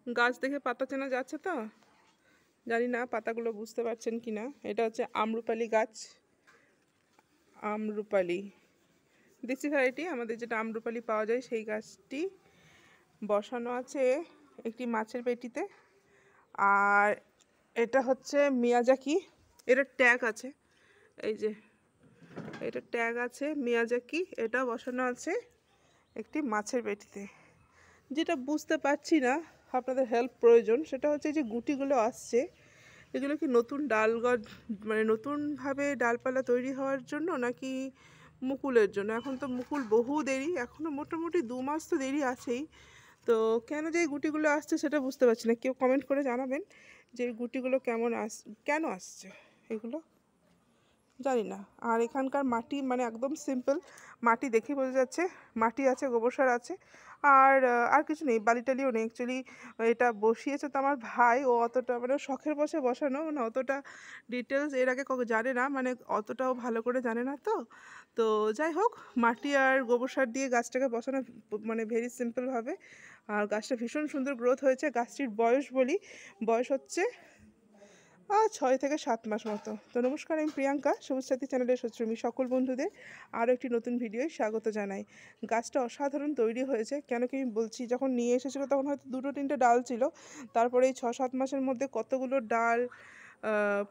গাছ দেখে পাতা চেনা যাচ্ছে তো? জানি না পাতাগুলো বুঝতে পারছেন কি না। এটা হচ্ছে আম্রপালি গাছ। আম্রপালি দেশি ভ্যারাইটি, আমাদের যেটা আম্রপালি পাওয়া যায় সেই গাছটি বসানো আছে একটি মাছের পেটিতে। আর এটা হচ্ছে মিয়াজাকি, এটা ট্যাগ আছে, এই যে এটা ট্যাগ আছে মিয়াজাকি, এটা বসানো আছে একটি মাছের পেটিতে। যেটা বুঝতে পারছি না, আপনাদের হেল্প প্রয়োজন, সেটা হচ্ছে যে গুটিগুলো আসছে, এগুলো কি নতুন ডাল গাছ মানে নতুনভাবে ডালপালা তৈরি হওয়ার জন্য নাকি মুকুলের জন্য? এখন তো মুকুল বহু দেরি, এখনও মোটামুটি 2 মাস তো দেরি আছেই। তো কেন যে এই গুটিগুলো আসছে সেটা বুঝতে পারছি না। কেউ কমেন্ট করে জানাবেন যে এই গুটিগুলো কেন আসছে এগুলো, জানি না। আর এখানকার মাটি মানে একদম সিম্পল মাটি, দেখে বোঝা যাচ্ছে মাটি আছে, গোবর সার আছে, আর কিছু নেই, বালি টালিও নেই। অ্যাকচুয়ালি এটা বসিয়েছে তো আমার ভাই, ও অতটা মানে শখের বসে বসানো, মানে অতটা ডিটেলস এর আগে জানে না, মানে অতটাও ভালো করে জানে না তো। তো যাই হোক, মাটি আর গোবর সার দিয়ে গাছটাকে বসানো মানে ভেরি সিম্পলভাবে, আর গাছটা ভীষণ সুন্দর গ্রোথ হয়েছে। গাছটির বয়স বলি, বয়স হচ্ছে 6 থেকে 7 মাস মতো। তো নমস্কার, আমি প্রিয়াঙ্কা, সবুজ সাথী চ্যানেলের সূত্রমী সকল বন্ধুদের আরও একটি নতুন ভিডিওয় স্বাগত জানাই। গাছটা অসাধারণ তৈরি হয়েছে। কেন কি আমি বলছি, যখন নিয়ে এসেছিলো তখন হয়তো 2-3টে ডাল ছিল, তারপরে এই 6-7 মাসের মধ্যে কতগুলো ডাল,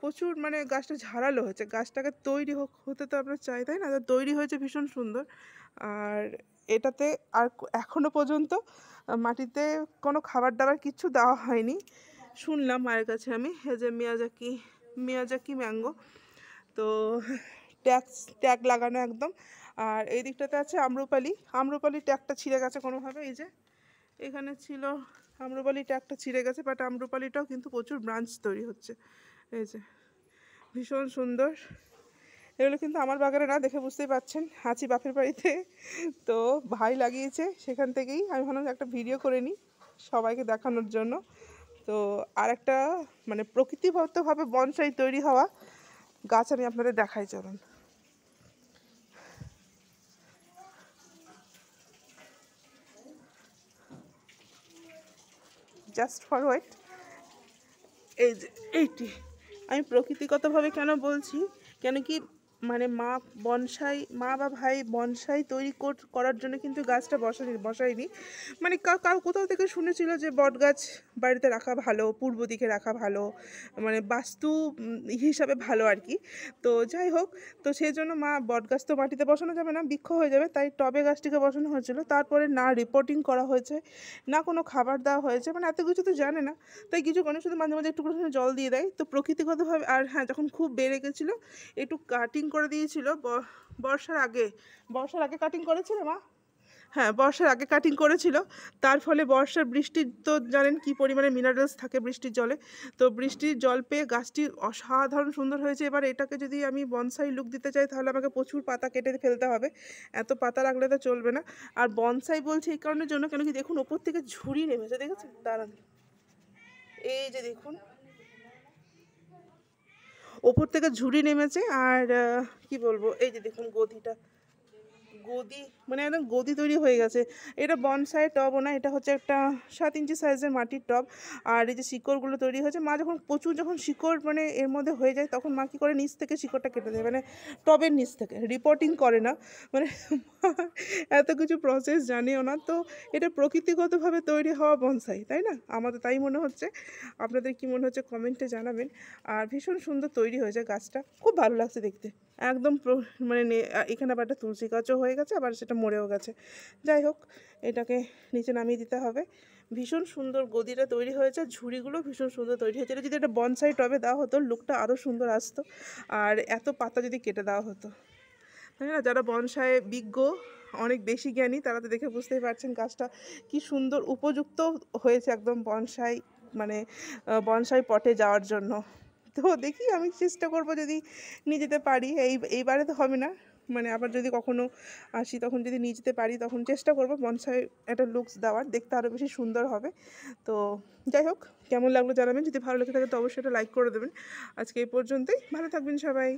প্রচুর, মানে গাছটা ঝাড়ালো হয়েছে। গাছটাকে তৈরি হতে তো আমরা চাই, তাই না? তৈরি হয়েছে ভীষণ সুন্দর। আর এটাতে আর এখনও পর্যন্ত মাটিতে কোনো খাবার দাবার কিচ্ছু দেওয়া হয়নি। শুনলাম মায়ের কাছে আমি, যে মিয়াজাকি ম্যাঙ্গো, তো ট্যাগ লাগানো একদম। আর এই দিকটাতে আছে আম্রপালি ট্যাগটা ছিঁড়ে গেছে কোনোভাবে, এই যে এখানে ছিল আম্রপালি ট্যাগটা ছিঁড়ে গেছে, বাট আম্রপালিটাও কিন্তু প্রচুর ব্রাঞ্চ তৈরি হচ্ছে, এই যে ভীষণ সুন্দর। এগুলো কিন্তু আমার বাগানে না, দেখে বুঝতেই পারছেন, আছি বাপের বাড়িতে, তো ভাই লাগিয়েছে, সেখান থেকেই আমি ভাবলাম একটা ভিডিও করে নিই সবাইকে দেখানোর জন্য। তো আর একটা মানে প্রকৃতিগতভাবে বনসাই তৈরি হওয়া গাছ আমি আপনাদের দেখাই, চলুন। জাস্ট ফর ওয়েট, এই যে এইটি আমি প্রকৃতিগতভাবে কেন বলছি, কেন কি মানে মা বা ভাই বনসাই তৈরি করার জন্য কিন্তু গাছটা বসায়নি। মানে কোথাও থেকে শুনেছিল যে বট গাছ বাড়িতে রাখা ভালো, পূর্ব দিকে রাখা ভালো, মানে বাস্তু হিসাবে ভালো আর কি। তো যাই হোক, তো সেই জন্য মা, বট গাছ তো মাটিতে বসানো যাবে না, বৃক্ষ হয়ে যাবে, তাই টবে গাছটিকে বসানো হয়েছিল। তারপরে না রিপোর্টিং করা হয়েছে, না কোনো খাবার দেওয়া হয়েছে, মানে এত কিছু তো জানে না, তাই কিছু করে শুধু মাঝে মাঝে একটু করে জল দিয়ে দেয়। তো প্রকৃতিগতভাবে, আর হ্যাঁ, যখন খুব বেড়ে গেছিলো একটু কাটিং করে দিয়েছিল বর্ষার আগে কাটিং করেছিল মা, হ্যাঁ বর্ষার আগে কাটিং করেছিল। তার ফলে বর্ষার বৃষ্টির তো জানেন কি পরিমাণে মিনারেলস থাকে বৃষ্টির জলে, তো বৃষ্টির জল পেয়ে গাছটি অসাধারণ সুন্দর হয়েছে। এবার এটাকে যদি আমি বনসাই লুক দিতে চাই তাহলে আমাকে প্রচুর পাতা কেটে ফেলতে হবে, এত পাতা রাখলে তো চলবে না। আর বনসাই বলছি এই কারণের জন্য, কেন কি দেখুন ওপর থেকে ঝুড়ি নেমেছে, দেখেছেন? দাঁড়ান, এই যে দেখুন ওপর থেকে ঝুড়ি নেমেছে। আর কি বলবো, এই যে দেখুন গদি, মানে একদম গদি তৈরি হয়ে গেছে। এটা বনসাই টবও না, এটা হচ্ছে একটা 7 ইঞ্চি সাইজের মাটির টব। আর এই যে শিকড়গুলো তৈরি হয়েছে, মা যখন প্রচুর শিকড় মানে এর মধ্যে হয়ে যায়, তখন মা কী করে নিচ থেকে শিকড়টা কেটে দেয়, মানে টবের নিচ থেকে, রিপোর্টিং করে না, মানে এত কিছু প্রসেস জানিও না। তো এটা প্রকৃতিগতভাবে তৈরি হওয়া বনসাই, তাই না? আমাদের তাই মনে হচ্ছে। আপনাদের কি মনে হচ্ছে কমেন্টে জানাবেন। আর ভীষণ সুন্দর তৈরি হয়েছে গাছটা, খুব ভালো লাগছে দেখতে একদম। মানে এখানে আবার একটা তুলসী গাছও হয়ে গেছে, আবার সেটা মরেও গেছে। যাই হোক, এটাকে নিচে নামিয়ে দিতে হবে। ভীষণ সুন্দর গদিটা তৈরি হয়েছে, ঝুড়িগুলো ভীষণ সুন্দর তৈরি হয়েছে। এটা যদি একটা বনসাই টবে দেওয়া হতো, লুকটা আরও সুন্দর আসতো। আর এত পাতা যদি কেটে দেওয়া হতো, তাই না? যারা বনসাই বিজ্ঞ, অনেক বেশি জ্ঞানী, তারা তো দেখে বুঝতেই পারছেন গাছটা কি সুন্দর উপযুক্ত হয়েছে একদম বনসাই, মানে বনসাই পটে যাওয়ার জন্য। তো দেখি, আমি চেষ্টা করব যদি নিয়ে যেতে পারি, এইবারে তো হবে না, মানে আবার যদি কখনো আসি তখন যদি নিয়ে যেতে পারি, তখন চেষ্টা করব বনসাই একটা লুকস দেওয়ার, দেখতে আরও বেশি সুন্দর হবে। তো যাই হোক, কেমন লাগলো জানাবেন, যদি ভালো লেগে থাকে তো অবশ্যই একটা লাইক করে দেবেন। আজকে এই পর্যন্তই, ভালো থাকবেন সবাই।